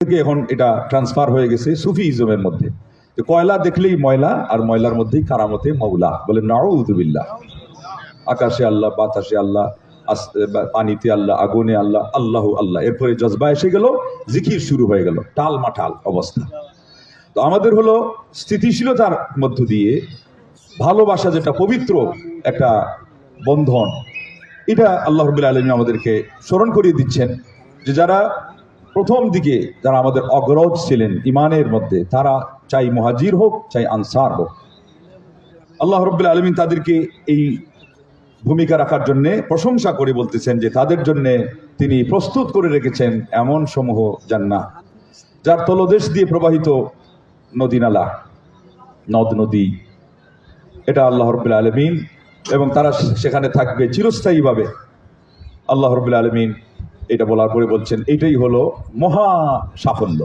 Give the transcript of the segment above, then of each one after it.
থেকে এখন এটা ট্রান্সফার হয়ে গেছে সুফিইজমের মধ্যে। কয়লা দেখলেই ময়লা, আর ময়লার মধ্যেই কারামতে মৌলা, বলে নাউযুবিল্লাহ। আকাশে আল্লাহ, বাতাসে আল্লাহ, পানিতে আল্লাহ, আগুনে আল্লাহ, আল্লাহ আল্লাহ। এরপরে জজবা এসে গেল, জিকির শুরু হয়ে গেল, টাল মাটাল অবস্থা। তো আমাদের হলো স্থিতিশীলতার মধ্য দিয়ে ভালোবাসা, যেটা পবিত্র একটা বন্ধন, এটা আল্লাহ রাব্বুল আলামিন আমাদেরকে স্মরণ করিয়ে দিচ্ছেন যে যারা প্রথম দিকে যারা আমাদের অগ্রজ ছিলেন ইমানের মধ্যে, তারা চাই মুহাজির হোক চাই আনসার হোক, আল্লাহ রাব্বুল আলামিন তাদেরকে এই ভূমিকা রাখার জন্য প্রশংসা করে বলতেছেন যে তাদের জন্য তিনি প্রস্তুত করে রেখেছেন এমন সমূহ জান্নাত, যার তলদেশ দিয়ে প্রবাহিত নদী নালা, নদ নদী, এটা আল্লাহ রাব্বুল আলামিন, এবং তারা সেখানে থাকবে চিরস্থায়ীভাবে। আল্লাহ রাব্বুল আলামিন এটা বলার পরে বলছেন এটাই হলো মহা সাফল্য।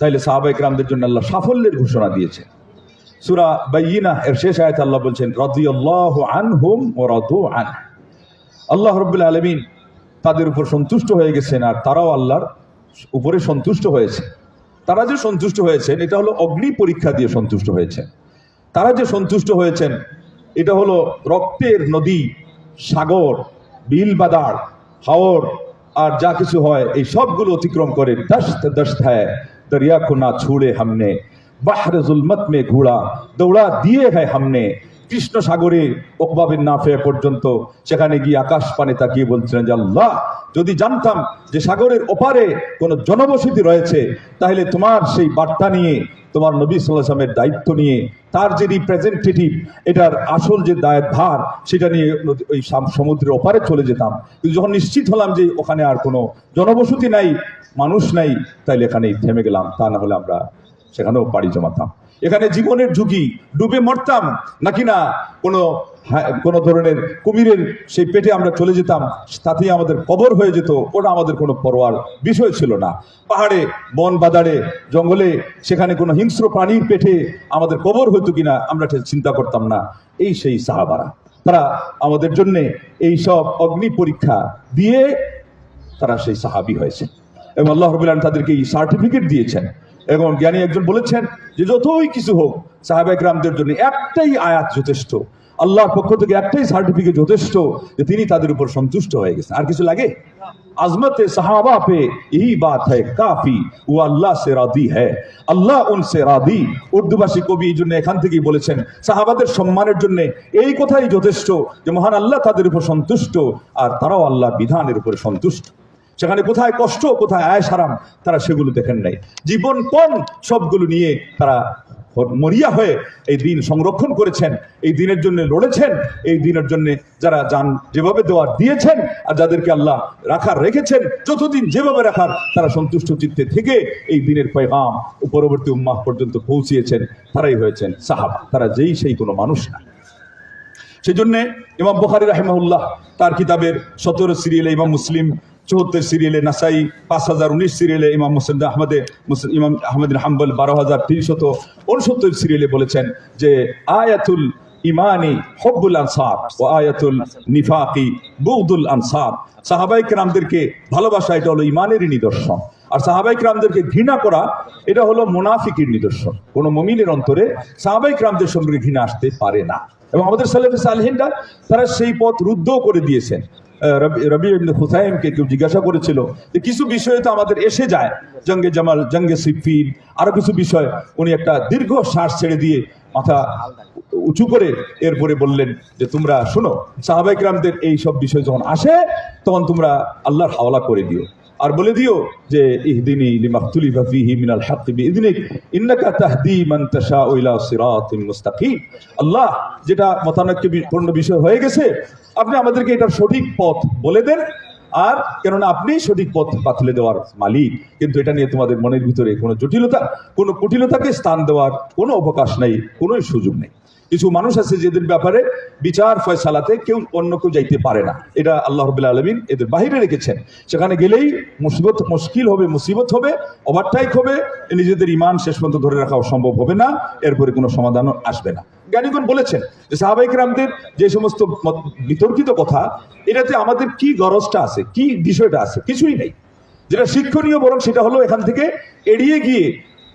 তাইলে সাহাবায়ে কেরামদের জন্য আল্লাহ সাফল্যের ঘোষণা দিয়েছেন। সূরা বাইয়িনা এর শেষ আয়াতে আল্লাহ বলছেন রাদিয়াল্লাহু আনহুম ওয়া রাদু আন। আল্লাহ রাব্বুল আলামিন তাদের উপর সন্তুষ্ট হয়ে গেছেন, আর তারাও আল্লাহর উপরে সন্তুষ্ট হয়েছে। তারা যে সন্তুষ্ট হয়েছেন এটা হলো অগ্নি পরীক্ষা দিয়ে সন্তুষ্ট হয়েছেন। তারা যে সন্তুষ্ট হয়েছেন এটা হলো রক্তের নদী, সাগর, বিল বাদার, হাওর আর যা কিছু হয় এই সবগুলো অতিক্রম করে দস্ত দস্ত হ্যায় দরিয়া কো না ছুড়ে হামনে, বাহরে জুলমত মে ঘোড়া দৌড়া দিয়ে হ্যায় হামনে। কৃষ্ণ সাগরে উকবা বিন নাফে পর্যন্ত সেখানে গিয়ে আকাশ পানে তাকিয়ে বলছিলেন যে আল্লাহ, যদি জানতাম যে সাগরের ওপারে কোনো জনবসতি রয়েছে, তাহলে তোমার সেই বার্তা নিয়ে, তোমার নবী সাল্লাল্লাহু আলাইহি ওয়াসাল্লামের দায়িত্ব নিয়ে, তার যে রিপ্রেজেন্টেটিভ, এটার আসল যে দায়ভার, সেটা নিয়ে ওই সমুদ্রের ওপারে চলে যেতাম। কিন্তু যখন নিশ্চিত হলাম যে ওখানে আর কোনো জনবসতি নাই, মানুষ নাই, তাইলে এখানেই থেমে গেলাম, তা না হলে আমরা সেখানেও পাড়ি জমাতাম। এখানে জীবনের ঝুঁকি, ডুবে মরতাম নাকি না কোনো ধরনের কুমিরের সেই পেটে আমরা চলে যেতাম, তাতেই আমাদের কবর হয়ে যেত, ওটা আমাদের কোনো পরোয়ার বিষয় ছিল না। পাহাড়ে, বন বাদারে, জঙ্গলে, সেখানে কোনো হিংস্র প্রাণীর পেটে আমাদের কবর হইতো কিনা আমরা চিন্তা করতাম না। এই সেই সাহাবারা, তারা আমাদের জন্যে এই সব অগ্নি পরীক্ষা দিয়ে তারা সেই সাহাবী হয়েছে, এবং আল্লাহ রাব্বুল আলামিন তাদেরকে এই সার্টিফিকেট দিয়েছেন। এবং জ্ঞানী একজন বলেছেন যে যতই কিছু হোক সাহাবায়ে কেরামদের জন্য একটাই আয়াত যথেষ্ট, আল্লাহর পক্ষ থেকে একটাই সার্টিফিকেট যথেষ্ট যে তিনি তাদের উপর সন্তুষ্ট হয়ে গেছেন। আর কিছু লাগে? আজমতে সাহাবা পে यही बात है काफी, वो अल्लाह से रादी है, আল্লাহ उनसे रादी। উর্দুভাষী কবি এই জন্য এখান থেকেই বলেছেন সাহাবাদের সম্মানের জন্য এই কথাই যথেষ্ট যে মহান আল্লাহ তাদের উপর সন্তুষ্ট, আর তারাও আল্লাহর বিধানের উপর সন্তুষ্ট। সেখানে কোথায় কষ্ট, কোথায় আয়েশ হারাম, তারা সেগুলো দেখেন নাই। জীবনপণ সবগুলো নিয়ে তারা মরিয়া হয়ে এই দিন সংরক্ষণ করেছেন, এই দিনের জন্য লড়েছেন, এই দিনের জন্য যারা যান যেভাবে দেওয়ার দিয়েছেন, আর যাদেরকে আল্লাহ রাখার রেখেছেন, যতদিন যেভাবে রাখার তারা সন্তুষ্ট চিত্তে থেকে এই দিনের পয়গাম ও পরবর্তী উম্মাহ পর্যন্ত পৌঁছিয়েছেন, তারাই হয়েছেন সাহাবা। তারা যেই সেই কোনো মানুষ না। সেই জন্যে ইমাম বুখারী রাহিমাহুল্লাহ তার কিতাবের 17 সিরিয়ালে, ইমাম মুসলিম 74 সিরিয়ালে, নাসাই 5019 সিরিয়ালে, ইমাম মুসলিম ইমাম আহমদ বিন হাম্বল 12369 সিরিয়ালে বলেছেন যে আয়াতুল ইমানি হুব্বুল আনসার ওয়া আয়াতুল নিফাকি বুগদুল আনসার। সাহাবায়ে কেরামদেরকে ভালোবাসা এটা হলো ইমানেরই নিদর্শন, আর সাহাবায়ে কেরামদেরকে ঘৃণা করা এটা হলো মুনাফিকের নিদর্শন। কোনো মুমিনের অন্তরে সাহাবায়ে কেরামদের সঙ্গে ঘৃণা আসতে পারে না, এবং আমাদের সালেফে সালেহিনরা তারা সেই পথ রুদ্ধ করে দিয়েছেন। রবি ইবনে হুসাইনকে কেউ জিজ্ঞাসা করেছিল যে কিছু বিষয়ে তো আমাদের এসে যায়, জঙ্গে জামাল, জঙ্গে সিফিন, আরো কিছু বিষয়, উনি একটা দীর্ঘ শ্বাস ছেড়ে দিয়ে মাথা উঁচু করে এরপরে বললেন যে তোমরা শোনো, সাহাবায়ে কেরামদের এই সব বিষয় যখন আসে তখন তোমরা আল্লাহর হাওলা করে দিও, আর বলে দিও যে ইহদিনী লিমাখতুলিফা ফীহি মিনাল হাক্কি বিইذনিক ইন্নাকা তাহদি মান তাশাউ ইলা সিরাতিন মুস্তাকিম। আল্লাহ যেটা মতানৈক্যপূর্ণ বিষয় হয়ে গেছে, আপনি আমাদেরকে এটার সঠিক পথ বলে দেন, আর কেননা আপনি সঠিক পথ বাতলে দেওয়ার মালিক। কিন্তু এটা নিয়ে তোমাদের মনের ভিতরে কোনো জটিলতা, কোনো কুটিলতাকে স্থান দেওয়ার কোনো অবকাশ নেই, কোনো সুযোগ নেই। কিছু মানুষ আছে যেদের ব্যাপারে বিচার ফয়সালাতে কেউ অন্য কেউ যাইতে পারে না, এটা আল্লাহ রাব্বুল আলামিন এদের বাহিরে রেখেছেন। সেখানে গেলেই মুশকিল হবে, মুসিবত হবে, ওভারটেক হবে, নিজেদের ইমান শেষ পর্যন্ত ধরে রাখা সম্ভব হবে না, এরপরে কোনো সমাধানও আসবে না। জ্ঞানীগণ বলেছেন যে সাহাবায়ে কেরামদের যে সমস্ত বিতর্কিত কথা, এটাতে আমাদের কি গরজটা আছে, কি বিষয়টা আছে, কিছুই নেই। যেটা শিক্ষণীয় বরং সেটা হলো এখান থেকে এড়িয়ে গিয়ে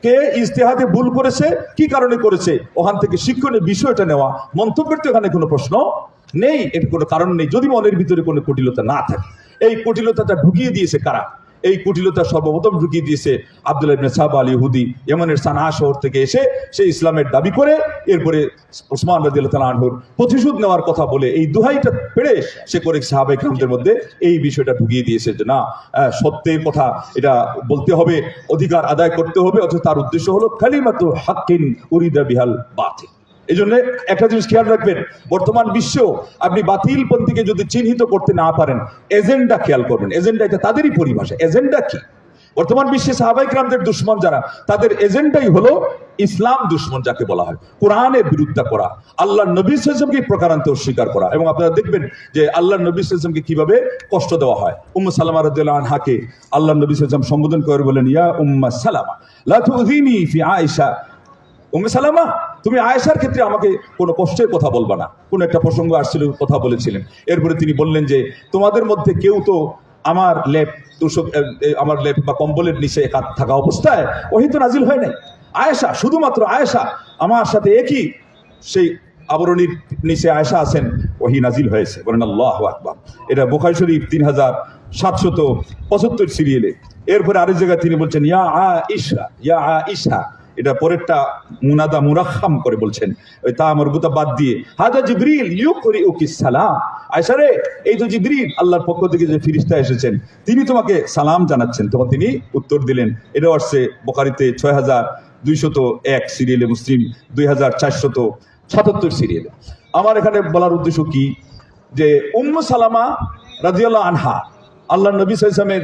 কে ইজতিহাদে ভুল করেছে, কি কারণে করেছে, ওখান থেকে শিক্ষণীয় বিষয়টা নেওয়া। মন্তব্যের তো এখানে কোনো প্রশ্ন নেই, এর কোনো কারণ নেই যদি মনের ভিতরে কোনো কুটিলতা না থাকে। এই কুটিলতাটা ঢুকিয়ে দিয়েছে কারা? এই কুটিলতা সর্বপ্রথম ঢুকিয়ে দিয়েছে আব্দুল্লাহ ইবনে সাবা আল ইহুদি, ইয়েমেনের সানআ শহর থেকে এসে সে ইসলামের দাবি করে এরপরে ওসমান রাদিয়াল্লাহু তাআলা আনহুর প্রতিশোধ নেওয়ার কথা বলে এই দোহাইটা পেড়ে সে করে সাহাবায়ে কিরামদের মধ্যে এই বিষয়টা ঢুকিয়ে দিয়েছে যে না, সত্যের কথা এটা বলতে হবে, অধিকার আদায় করতে হবে, অথচ তার উদ্দেশ্য হলো কালিমাতু হাক্কিন উরিদা বিহাল বাতিল। এই জন্য একটা জিনিস খেয়াল রাখবেন, বর্তমান বিশ্বেও আপনি বাতিল পন্থীকে যদি চিহ্নিত করতে না পারেন, এজেন্ডা খেয়াল করবেন। এজেন্ডা এটা তাদেরই পরিভাষা। এজেন্ডা কি? বর্তমান বিশ্বে সাহাবায়ে কিরামদের দুশমন যারা, তাদের এজেন্ডাই হলো ইসলাম দুশমন যাকে বলা হয়, কোরআনের বিরুদ্ধে করা, আল্লাহ নবী সাল্লাল্লাহু আলাইহি ওয়াসাল্লামকে প্রকারান্তে অস্বীকার করা। এবং আপনারা দেখবেন যে আল্লাহ নবী সাল্লাল্লাহু আলাইহি ওয়াসাল্লামকে কিভাবে কষ্ট দেওয়া হয়। উম্মু সালামা রাদিয়াল্লাহু আনহাকে আল্লাহ নবী সাল্লাল্লাহু আলাইহি ওয়াসাল্লাম সম্বোধন করে বলেন, ইয়া উম্মা সালামা লা তুযিনি ফি আয়েশা। উম্মে সালামা, তুমি আয়েশার ক্ষেত্রে আমাকে কোনো কষ্টের কথা বলবা না। কোনো একটা প্রসঙ্গ আসছিল, কথা বলেছিলেন। এরপরে তিনি বললেন যে তোমাদের মধ্যে কেউ তো আমার লেপ আমার লেপ বা কম্বলের নিচে থাকা অবস্থায় ওহী তো নাজিল হয় নাই। আয়েশা, শুধুমাত্র আয়েশা আমার সাথে একই সেই আবরণীর নিচে আয়েশা আছেন, ওহী নাজিল হয়েছে। বলেন আল্লাহু আকবার। এটা বুখারী শরীফ 3775 সিরিয়ালে। এরপরে আরেক জায়গায় তিনি বলছেন ইয়া আয়েশা, ইয়া আয়েশা। এটা পরেরটা মুনাদা মুরাখাম করে বলছেন, ওই তা মরবুতা বাদ দিয়ে, হাদা জিবরিল ইউকরিউকিস সালাম। আয়েশা রে, এই তো জিবরিল আল্লাহর পক্ষ থেকে যে ফেরেশতা এসেছেন, তিনি তোমাকে সালাম জানাচ্ছেন। তখন তিনি উত্তর দিলেন। এটা আসছে বুখারীতে 6201 সিরিয়ালে, মুসলিম 2477 সিরিয়ালে। আমার এখানে বলার উদ্দেশ্য কি, যে উম্মু সালামা রাদিয়াল্লাহু আনহা আল্লাহ নবী সাল্লাল্লাহু আলাইহি ওয়াসাল্লামের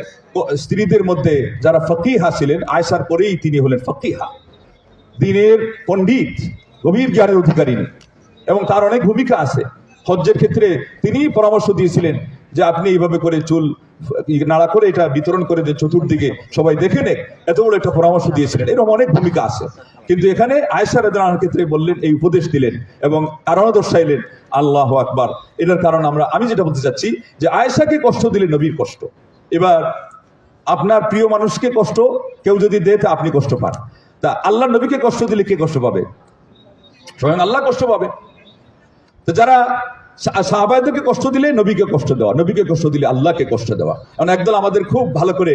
স্ত্রীদের মধ্যে যারা ফকিহা ছিলেন, আয়েশার পরেই তিনি হলেন ফকিহা, দ্বীনের পণ্ডিত, গভীর জ্ঞানের অধিকারিণী। এবং তার অনেক ভূমিকা আছে। হজ্জের ক্ষেত্রে তিনি পরামর্শ দিয়েছিলেন যে আপনি এইভাবে করে চুল নাড়া করে এটা বিতরণ করে যে চতুর্দিকে সবাই দেখে নেক, এত বড় একটা পরামর্শ দিয়েছিলেন। এরকম অনেক ভূমিকা আছে। কিন্তু এখানে আয়েশা রাদিয়াল্লাহু আনহার ক্ষেত্রে বললেন, এই উপদেশ দিলেন এবং কারণও দর্শাইলেন। আল্লাহু আকবার। এটার কারণ আমি যেটা বলতে চাচ্ছি, যে আয়েশাকে কষ্ট দিলে নবীর কষ্ট। এবার আপনার প্রিয় মানুষকে কষ্ট কেউ যদি দেয় তা আপনি কষ্ট পান, তা আল্লাহ নবীকে কষ্ট দিলে কে কষ্ট পাবে? স্বয়ং আল্লাহ কষ্ট পাবে। তো যারা সাহাবাদেরকে কষ্ট দিলে নবীকে কষ্ট দেওয়া, নবীকে কষ্ট দিলে আল্লাহকে কষ্ট দেওয়া। কারণ একদল আমাদের খুব ভালো করে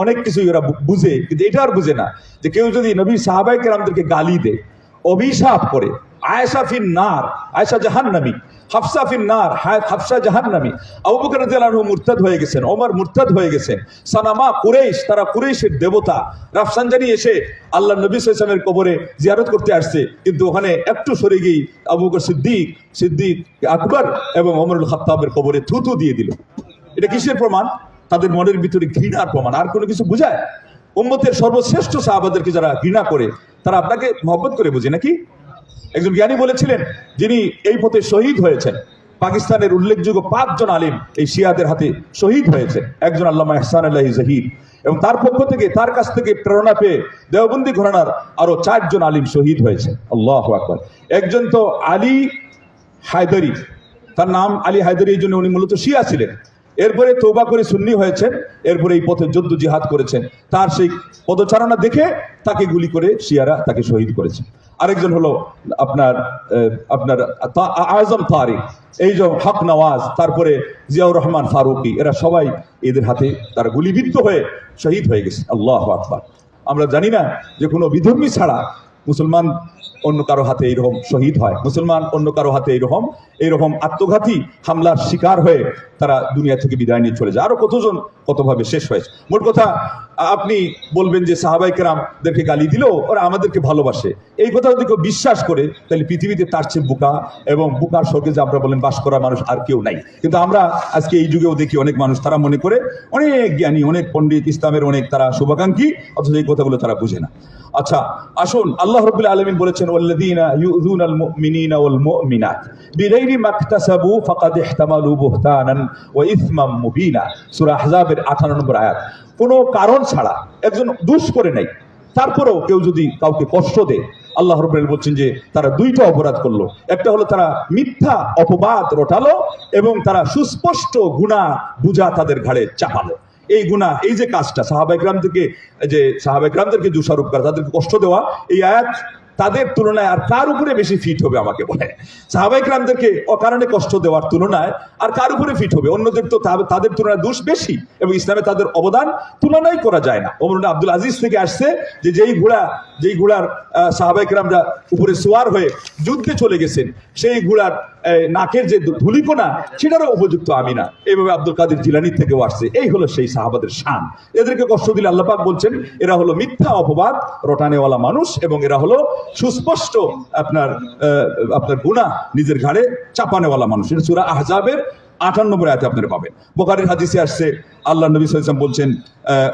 অনেক কিছুই ওরা বুঝে, কিন্তু এটা আর বুঝে না যে কেউ যদি নবী সাহাবায়ে কেরামদেরকে গালি দেয়, অভিশাপ করে, আয়েশা ফিন নার, আয়েশা জাহান্নামী, হাফসা ফিন নার, হাফসা জাহান্নামী, আবু বকর রাদিয়াল্লাহু আনহু মুরতাদ হয়ে গেছেন, ওমর মুরতাদ হয়ে গেছেন, সানামা কুরাইশ, তারা কুরাইশের দেবতা রাফসানজানি এসে আল্লাহ নবী সাল্লাল্লাহু আলাইহি ওয়াসাল্লামের কবরে জিয়ারত করতে আসছে, কিন্তু ওখানে একটু সরে গিয়ে আবু বকর সিদ্দিক আকবর এবং ওমরুল খাত্তাবের কবরে থুতু দিয়ে দিল। এটা কিসের প্রমাণ? তাদের মনের ভিতরে ঘৃণার প্রমাণ। আর কোনো কিছু বোঝায়? উম্মতের সর্বশ্রেষ্ঠ সাহাবাদেরকে যারা ঘৃণা করে, তারা আপনাকে মহব্বত করে বুঝে নাকি? একজন জ্ঞানী বলেছিলেন, যিনি এই পথে শহীদ হয়েছেন, পাকিস্তানের উল্লেখযোগ্য 5 জন আলিম এই শিয়াদের হাতে শহীদ হয়েছে। একজন আল্লামা ইহসান আলাহি জহির, এবং তার পক্ষ থেকে, তার কাছ থেকে প্রেরণা পেয়ে দেওবন্দি ঘরানার আরো 4 জন আলিম শহীদ হয়েছে। আল্লাহু আকবার। একজন তো আলী হায়দারি, তার নাম আলী হায়দারি, এই জন্য উনি মূলত শিয়া ছিলেন। এরপরে তওবা করে সুন্নি হয়েছেন, এরপরে এই পথে যুদ্ধ জিহাদ করেছেন। তার সেই পদচারণা দেখে তাকে গুলি করে শিয়ারা তাকে শহীদ করেছে। আরেকজন হলো আপনার আজম তারিক, এই যে হক নওয়াজ, তারপরে জিয়াউর রহমান ফারুকি, এরা সবাই এদের হাতে তারা গুলিবিদ্ধ হয়ে শহীদ হয়ে গেছে। আল্লাহু আকবার। আমরা জানি না যে কোনো বিধর্মী ছাড়া মুসলমান অন্য কারো হাতে এইরকম শহীদ হয়, মুসলমান অন্য কারো হাতে এইরকম আত্মঘাতী হামলার শিকার হয়ে তারা দুনিয়া থেকে বিদায় নিয়ে চলে যায়। আরো কতজন কতভাবে শেষ হয়েছে। মোট কথা, আপনি বলবেন যে সাহাবায়ে কেরামদেরকে গালি দিলেও ওরা আমাদেরকে ভালোবাসে, এই কথা যদি কেউ বিশ্বাস করে, তাহলে পৃথিবীতে তার চেয়ে বোকা এবং বোকার স্বর্গে যে আমরা বলেন বাস করা মানুষ আর কেউ নাই। কিন্তু আমরা আজকে এই যুগেও দেখি অনেক মানুষ, তারা মনে করে অনেক জ্ঞানী, অনেক পণ্ডিত, ইসলামের অনেক তারা শুভাকাঙ্ক্ষী, অথচ এই কথাগুলো তারা বুঝে না। আচ্ছা, আসুন, আল্লাহ রাব্বুল আলামিন বলেছেন, ওয়াল্লাযীনা ইউযুনাল মুমিনিনা ওয়াল মুমিনাত বিগাইরি মাকতাসাবু ফাকাদ ইহতামালু বুহতানান ওয়া ইসমান মুবিনা। সূরা আহজাবের 58 নম্বর আয়াত। কোনো কারণ ছাড়া, একজন দোষ করে নাই, তারপরেও কেউ যদি কাউকে কষ্ট দেয়, আল্লাহ রাব্বুল আলামিন বলছেন যে তারা 2টা অপরাধ করলো। একটা হলো তারা মিথ্যা অপবাদ রটালো, এবং তারা সুস্পষ্ট গুনাহ বুঝা তাদের ঘাড়ে চাপালো। এই গুনাহ, এই যে কাজটা সাহাবা ইকরামদেরকে দোষারোপ করা, তাদেরকে কষ্ট দেওয়া, এই আয়াত তাদের তুলনায় আর কার উপরে বেশি ফিট হবে আমাকে বলে? সাহাবা ইকরামদেরকে অকারণে কষ্ট দেওয়ার তুলনায় আর কার উপরে ফিট হবে? অন্যদের তো তাদের তুলনায় দোষ বেশি এবং ইসলামে তাদের অবদান তুলনাই করা যায় না। ওমর ইবনে আব্দুল আজিজ থেকে আসছে যে যেই ঘোড়ার সাহাবা ইকরামরা উপরে সোয়ার হয়ে যুদ্ধে চলে গেছেন, সেই ঘোড়ার নাকের যে ধুলিকোনা সেটারও উপযুক্ত আমি না। এইভাবে আব্দুল কাদের জিলানী থেকেও আসছে। এই হলো সেই সাহাবাদের শান। এদেরকে কষ্ট দিলে আল্লাহ পাক বলছেন এরা হলো মিথ্যা অপবাদ রটানেওয়ালা মানুষ এবং এরা হলো সুস্পষ্ট আপনার গুনাহ নিজের ঘাড়ে চাপানেওয়ালা মানুষ। এটা সূরা আহজাবের 58 আয়াতে আপনারা পাবেন। বুখারীর হাদিসে আসছে আল্লাহ নবী সাল্লাল্লাহু আলাইহি ওয়াসাল্লাম বলছেন,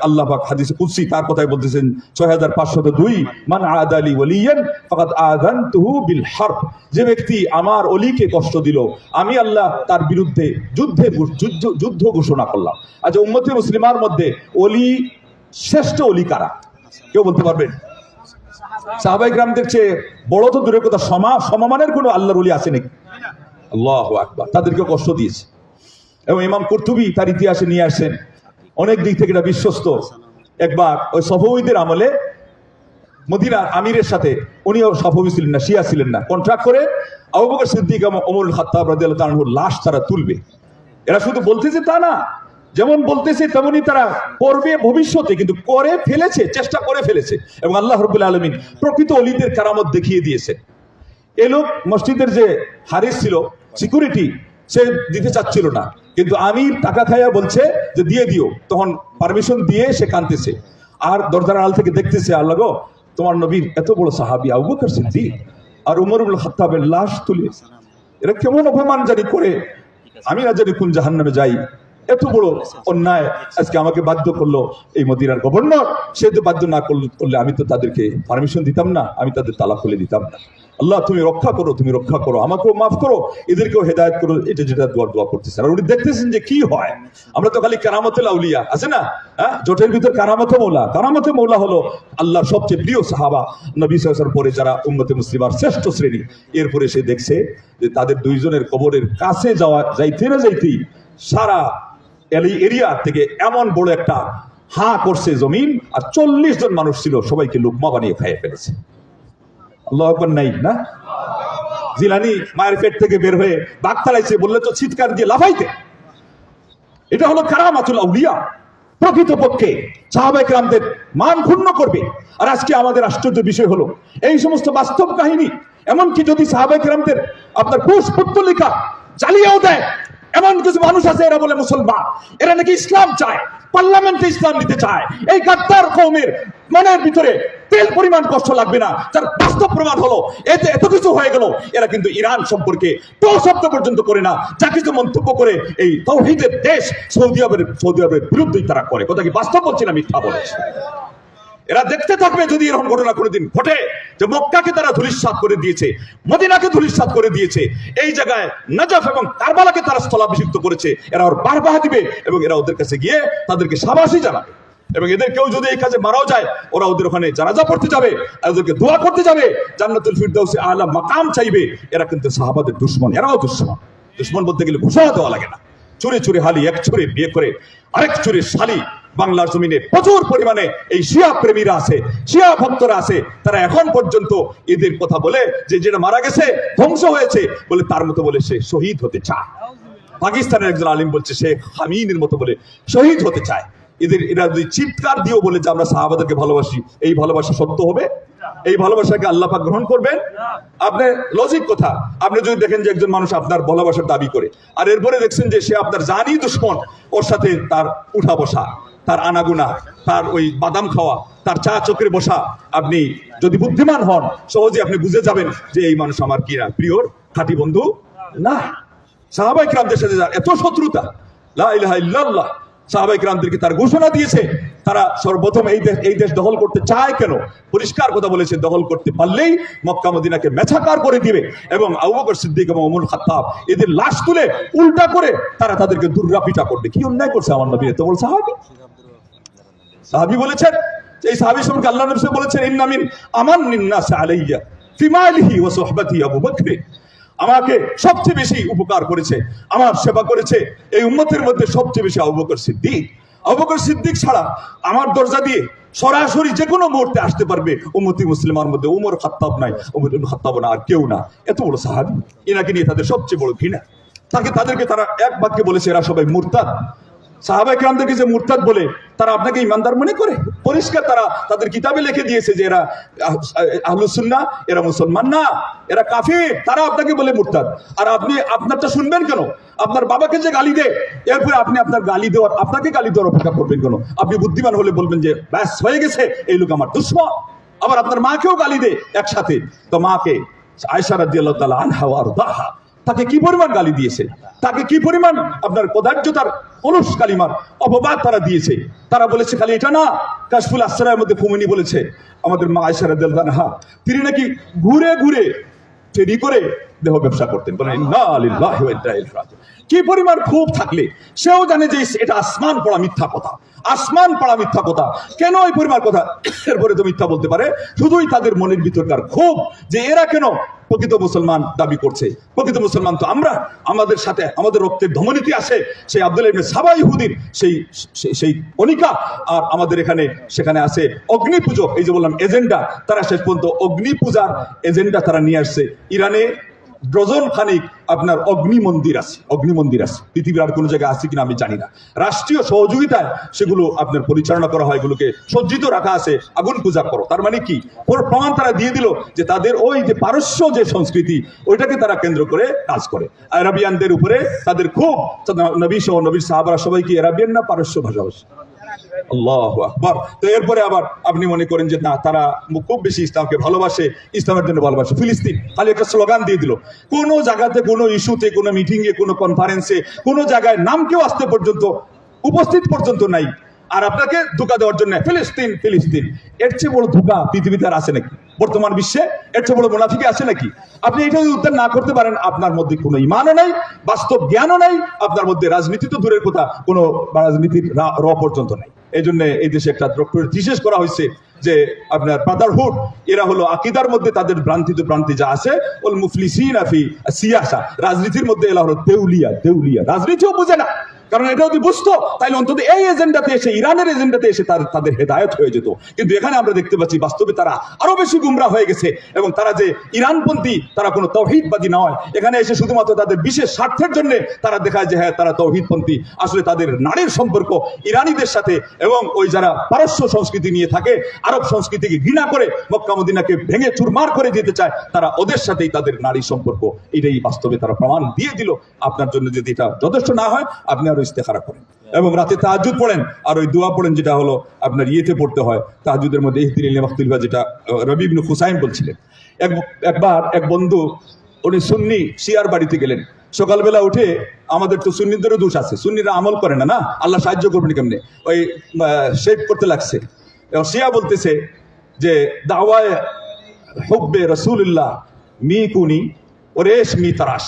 আল্লাহ পাক হাদিসে কুদসি তার কথাই বলতেছেন 6502, মান আদালি ওয়ালিয়ান ফাকাদ আযানতুহু বিল হারব। যে ব্যক্তি আমার ওলিকে কষ্ট দিল, আমি আল্লাহ তার বিরুদ্ধে যুদ্ধ ঘোষণা করলাম। আচ্ছা, উম্মতে মুসলিমার মধ্যে ওলি শ্রেষ্ঠ ওলি কারা? কেউ বলতে পারবেন? সাহাবা ইকরামদের চেয়ে বড় তো দূরের কথা, সমমানের কোনো আল্লাহর ওলি আছে নাকি? আল্লাহু আকবার। তাদেরকে কষ্ট দিয়েছে এবং ইমাম কুরতুবী তার ইতিহাসে নিয়ে আসেন, অনেক দিক থেকে এটা বিশ্বস্ত। একবার ওই সফউইদের আমলে মদিনার আমিরের সাথে, উনিও সফউই ছিলেন না, শিয়া ছিলেন না, কন্ট্রাক্ট করে আবু বকর সিদ্দিক এবং ওমরুল খাত্তাব রাদিয়াল্লাহু তাআলার লাশ তারা তুলবে। এরা শুধু বলতেছে তা না, যেমন বলতেছে তেমনি তারা করবে ভবিষ্যতে, কিন্তু করে ফেলেছে, চেষ্টা করে ফেলেছে এবং আল্লাহ রাব্বুল আলামিন প্রকৃত ওলিদের কারামত দেখিয়ে দিয়েছে। এই লোক মসজিদের যে হারিস ছিল, সিকিউরিটি, সে দিতে চাচ্ছিল না, কিন্তু আমির টাকা খাইয়া বলছে যে দিয়ে দিও। তখন পারমিশন দিয়ে সে কাঁদতেছে আর দরজার আড়াল থেকে দেখতেছে, আল্লাহ গো, তোমার নবীর এত বড় সাহাবী আবু বকর সিদ্দিক আর উমর ইবনে খাত্তাবের লাশ তুলে এরা কেমন অপমান জানি করে, আমি না জানি কোন জাহান্নামে যাই। এত বড় অন্যায় আজকে আমাকে বাধ্য করলো এই মদিনার গভর্নর, সে তো বাধ্য না করলে আমি তো তাদেরকে পারমিশন দিতাম না, আমি তাদের তালা খুলে দিতাম না। আল্লাহ তুমি রক্ষা করো, তুমি রক্ষা করো, আমাকেও মাফ করো, এদেরকেও হেদায়েত করো। এটা যেটা দোয়া করতেছেন। আর উনি দেখতেছেন যে কি হয়। আমরা তো খালি কারামতুল আউলিয়া আছে না, হ্যাঁ, জোটের ভিতর কারামতে মৌলা হলো আল্লাহর সবচেয়ে প্রিয় সাহাবা নবী সাল্লাল্লাহু আলাইহি ওয়াসাল্লাম পরে যারা উম্মতে মুসলিমার শ্রেষ্ঠ শ্রেণী। এরপরে সে দেখছে যে তাদের দুইজনের কবরের কাছে যাইতেই সারা এরিয়া থেকে এমন বড় একটা হাঁ করছে জমিন, আর 40 জন মানুষ ছিল, সবাইকে লুকমা বানিয়ে খাইয়ে ফেলেছে। আল্লাহু আকবার নাই না? জিলানী মায়ের পেট থেকে বের হয়ে বাঘ তাড়াইছে বললে তো চিৎকার দিয়ে লাফাইতে। এটা হলো কারামাতুল আউলিয়া। প্রকৃতপক্ষে সাহাবা ইকরামদের মান ক্ষুণ্ণ করবে। আর আজকে আমাদের আশ্চর্য বিষয় হলো এই সমস্ত বাস্তব কাহিনী, এমনকি যদি সাহাবা ইকরামদের আপনার পুস্তলিকা জ্বালিয়েও দেয়, এমন কিছু মানুষ আছে এরা বলে মুসলমান, এরা নাকি ইসলাম চায়, পার্লামেন্টে ইসলাম দিতে চায়। এই গাদ্দার কওমের মনের ভিতরে তেল পরিমাণ কষ্ট লাগবে না, তার বাস্তব প্রমাণ হলো এতে এত কিছু হয়ে গেল। এরা কিন্তু ইরান সম্পর্কে তো শব্দ পর্যন্ত করে না, যা কিছু মন্তব্য করে এই তাওহীদের দেশ সৌদি আরবের বিরুদ্ধেই তারা করে। কথা কি বাস্তব বলছি না মিথ্যা বলছি? এরা দেখতে থাকবে যদি এরকম ঘটনা কোনোদিন ঘটে যে মক্কাকে তারা ধূলিসাৎ করে দিয়েছে, মদিনাকে ধূলিসাৎ করে দিয়েছে, এই জায়গায় নজফ এবং কারবালাকে তারা স্থলাভিষিক্ত করেছে, এরা ওর বারবাহা দিবে এবং এরা ওদের কাছে গিয়ে তাদেরকে শাবাশি জানাবে। এবং এদের কেউ যদি এই কাজে মারাও যায়, ওরা ওদের ওখানে জানাজা পড়তে যাবে, ওদেরকে দোয়া করতে যাবে, জান্নাতুল ফিরদাউসে আলা মাকাম চাইবে। এরা কিন্তু সাহাবাদের দুশমন, এরাও দুশমন বলতে গেলে ঘোষণা দেওয়া লাগে না। চুরে চুরে হালি, এক চুরে বিয়ে করে আরেক চুরে শালি। বাংলার জমিনে প্রচুর পরিমাণে এই শিয়া প্রেমীরা আছে, শিয়া ভক্তরা আছে, তারা এখন পর্যন্ত এদের কথা বলে যে যেটা মারা গেছে, ধ্বংস হয়েছে বলে, তার মতো বলে সে শহীদ হতে চায়। পাকিস্তানের একজন আলিম বলছে সে খামিনের মতো বলে শহীদ হতে চায়। এরা যদি চিৎকার দিয়েও বলে যে আমরা সাহাবাদেরকে ভালোবাসি, এই ভালোবাসা সত্য হবে? এই ভালোবাসাকে আল্লাহ পাক গ্রহণ করবেন? আপনি লজিক কথা, আপনি যদি দেখেন যে একজন মানুষ আপনার ভালোবাসার দাবি করে, আর এরপরে দেখছেন যে সে আপনার জানি দুশ্মন, ওর সাথে তার উঠা বসা, তার আনাগুনা, তার ওই বাদাম খাওয়া, তার চা চক্রে বসা, আপনি যদি বুদ্ধিমান হন সহজে আপনি বুঝে যাবেন যে এই মানুষ আমার কি না প্রিয়র খাঁটি বন্ধু না। সাহাবা ইকরামদের সাথে এত শত্রুতা, লা ইলাহা ইল্লাল্লাহ। সাহাবা ইকরামদেরকে তার ঘোষণা দিয়েছে তারা সর্বপ্রথম এই দেশ দখল করতে চায় কেন? পরিষ্কার কথা বলেছে, দখল করতে পারলেই মক্কা মদিনাকে মেছাকার করে দিবে এবং আবু বকর সিদ্দিক এবং ওমর খাত্তাব এদের লাশ তুলে উল্টা করে তারা তাদেরকে দুর্রাপিটা করবে। কি অন্যায় করছে আমার নবী? এত বড় সাহাবী বলেছেন, এই সাহাবী সম্পর্কে আল্লাহ নবী বলেছেন, ইন্না মিন আমান্নিন নাস আলাইয়া ফি মালিহি ওয়া সুহবাতি আবু বকর। আমাকে সবচেয়ে বেশি উপকার করেছে, আমার সেবা করেছে এই উম্মতের মধ্যে সবচেয়ে বেশি আবু বকর সিদ্দিক। আবু বকর সিদ্দিক ছাড়া আমার দরজা দিয়ে সরাসরি যে কোনো মুহূর্তে আসতে পারবে উম্মতি মুসলিমার মধ্যে উমর খাত্তাব নাই, উমর ইবনে খাত্তাব না, আর কেউ না। এত বড় সাহাবী, এনাকে নিয়ে তাদের সবচেয়ে বড় ঘৃণা। তাদেরকে তারা এক বাক্যে বলেছে এরা সবাই মুরতাদ। সাহাবায়ে কেরামদেরকে যে মুরতাদ বলে, তারা আপনাকে ইমানদার মনে করে? পরিষ্কার তারা তাদের কিতাবে লিখে দিয়েছে যে এরা আহলুস সুন্নাহ, এরা মুসলমান না, এরা কাফির। তারা আপনাকে বলে মুরতাদ। আর আপনি আপনারটা শুনবেন কেন? আপনার বাবাকে যে গালি দেয়, এরপরে আপনি আপনার আপনাকে গালি দেওয়ার অপেক্ষা করবেন কেন? আপনি বুদ্ধিমান হলে বলবেন যে ব্যাস হয়ে গেছে, এই লোক আমার দুশমন। আবার আপনার মাকেও গালি দেয় একসাথে। তো মাকে আয়েশা রাদিয়াল্লাহু তাআলা আনহা ওয়া আরদাহা, তাকে কি পরিমাণ গালি দিয়েছে, তাকে কি পরিমাণ আপনার কদার্যতার অলস কালিমার অপবাদ তারা দিয়েছে। তারা বলেছে খালি এটা না, কাশফুল আসরারের মধ্যে খুমেনি বলেছে আমাদের মা আয়েশা রাদিয়াল্লাহু আনহা, তিনি নাকি ঘুরে ঘুরে ফেরি করে দেহ ব্যবসা করতেন। বলেন ইন্না লিল্লাহি ওয়া ইন্না ইলাইহি রাজিউন। কি পরিমাণ ক্ষোভ থাকলে সেও জানে যে এটা আসমান পড়া মিথ্যা কথা, আসমান পড়া মিথ্যা কথা। কেন এই পরিমাণ কথা এরপরে তো মিথ্যা বলতে পারে? শুধুই তাদের মনের ভিতরকার ক্ষোভ যে এরা কেন প্রকৃত মুসলমান দাবি করছে। প্রকৃত মুসলমান তো আমরা, আমাদের সাথে আমাদের রক্তের ধমনীতে আসে সেই আব্দুল্লাহ ইবনে সাবা ইহুদির সেই কণিকা, আর আমাদের এখানে সেখানে আছে অগ্নি পূজক। এই যে বললাম এজেন্ডা, তারা শেষ পর্যন্ত অগ্নি পূজার এজেন্ডা তারা নিয়ে আসছে। ইরানে ডজন খানিক আপনার অগ্নি মন্দির আছে, পৃথিবীর আর কোনো জায়গায় আছে কিনা আমি জানি না। রাষ্ট্রীয় সহযোগিতায় সেগুলো আপনার পরিচালনা করা হয়, এগুলোকে সজ্জিত রাখা আছে, আগুন পূজা করো। তার মানে কি প্রমাণ তারা দিয়ে দিল যে তাদের ওই যে পারস্য যে সংস্কৃতি, ওইটাকে তারা কেন্দ্র করে কাজ করে। আরবিয়ানদের উপরে তাদের খুব, নবী সহ নবীর সাহাবারা সবাই কি আরবিয়ান না পারস্য ভাষাভাষী? আল্লাহু আকবার। তো এরপরে আবার আপনি মনে করেন যে না, তারা খুব বেশি ইসলামকে ভালোবাসে, ইসলামের জন্য ভালোবাসে। ফিলিস্তিন খালি একটা স্লোগান দিয়ে দিল। কোনো জায়গাতে, কোনো ইস্যুতে, কোনো মিটিংয়ে, কোনো কনফারেন্সে, কোনো জায়গায় নাম কেউ আসতে পর্যন্ত, উপস্থিত পর্যন্ত নাই। আর আপনাকে ধোঁকা দেওয়ার জন্য ফিলিস্তিন ফিলিস্তিন। এর চেয়ে বড় ধোঁকা পৃথিবীতে আর আছে নাকি? বর্তমান বিশ্বে এর চেয়ে বড় মুনাফিকি আছে নাকি? আপনি এটা যদি উত্তর না করতে পারেন, আপনার মধ্যে কোনো ইমানও নাই, বাস্তব জ্ঞানও নাই, আপনার মধ্যে রাজনীতি তো দূরের কথা, কোনো রাজনীতির র পর্যন্ত নাই। এই জন্য এই দেশে একটা ডক্টরেট থিসিস করা হয়েছে যে আপনার ব্রাদারহুড, এরা হলো আকিদার মধ্যে তাদের ভ্রান্তি যা আছে, ওল মুফলিসিনা ফি সিয়াসা, রাজনীতির মধ্যে এরা হলো দেউলিয়া। রাজনীতিও বুঝে না। কারণ এটা যদি বুঝতো তাহলে অন্তত এই এজেন্ডাতে এসে, ইরানের এজেন্ডাতে এসে তাদের হেদায়েত হয়ে যেত। কিন্তু এখানে আমরা দেখতে পাচ্ছি বাস্তবে তারা আরো বেশি গুমরা হয়ে গেছে, এবং তারা যে ইরানপন্থী, তারা কোনো তৌহিদবাদী নয়। এখানে এসে শুধুমাত্র তাদের বিশেষ স্বার্থের জন্য তারা দেখায় যে হ্যাঁ তারা তৌহিদপন্থী। আসলে তাদের নারীর সম্পর্ক ইরানিদের সাথে, এবং ওই যারা পারস্য সংস্কৃতি নিয়ে থাকে, আরব সংস্কৃতিকে ঘৃণা করে মক্কা মদিনাকে ভেঙে চুরমার করে দিতে চায়, তারা ওদের সাথেই তাদের নারী সম্পর্ক। এটাই বাস্তবে তারা প্রমাণ দিয়ে দিল। আপনার জন্য যদি এটা যথেষ্ট না হয়, আপনি আরো ইস্তেখারা করেন এবং রাতে তাহাজ্জুদ পড়েন, আর ওই দোয়া পড়েন যেটা হলো আপনার ইয়েতে পড়তে হয় তাহাজ্জুদের মধ্যে, ইহদিনিল মাখতুলফা, যেটা রবি ইবনে খুসাইম বলছিলেন। একবার এক বন্ধু, উনি সুন্নি, শিয়ার বাড়িতে গেলেন। সকালবেলা উঠে, আমাদের তো সুন্নিদেরও দোষ আছে, সুন্নিরা আমল করে না, আল্লাহ সাহায্য করবেন কেমনে, ওই শেভ করতে লাগছে। এবং শিয়া বলতেছে যে দাওয়ায়ে হুব্বে রাসূলুল্লাহ মিকুনি ওরেশ মি তারাশ,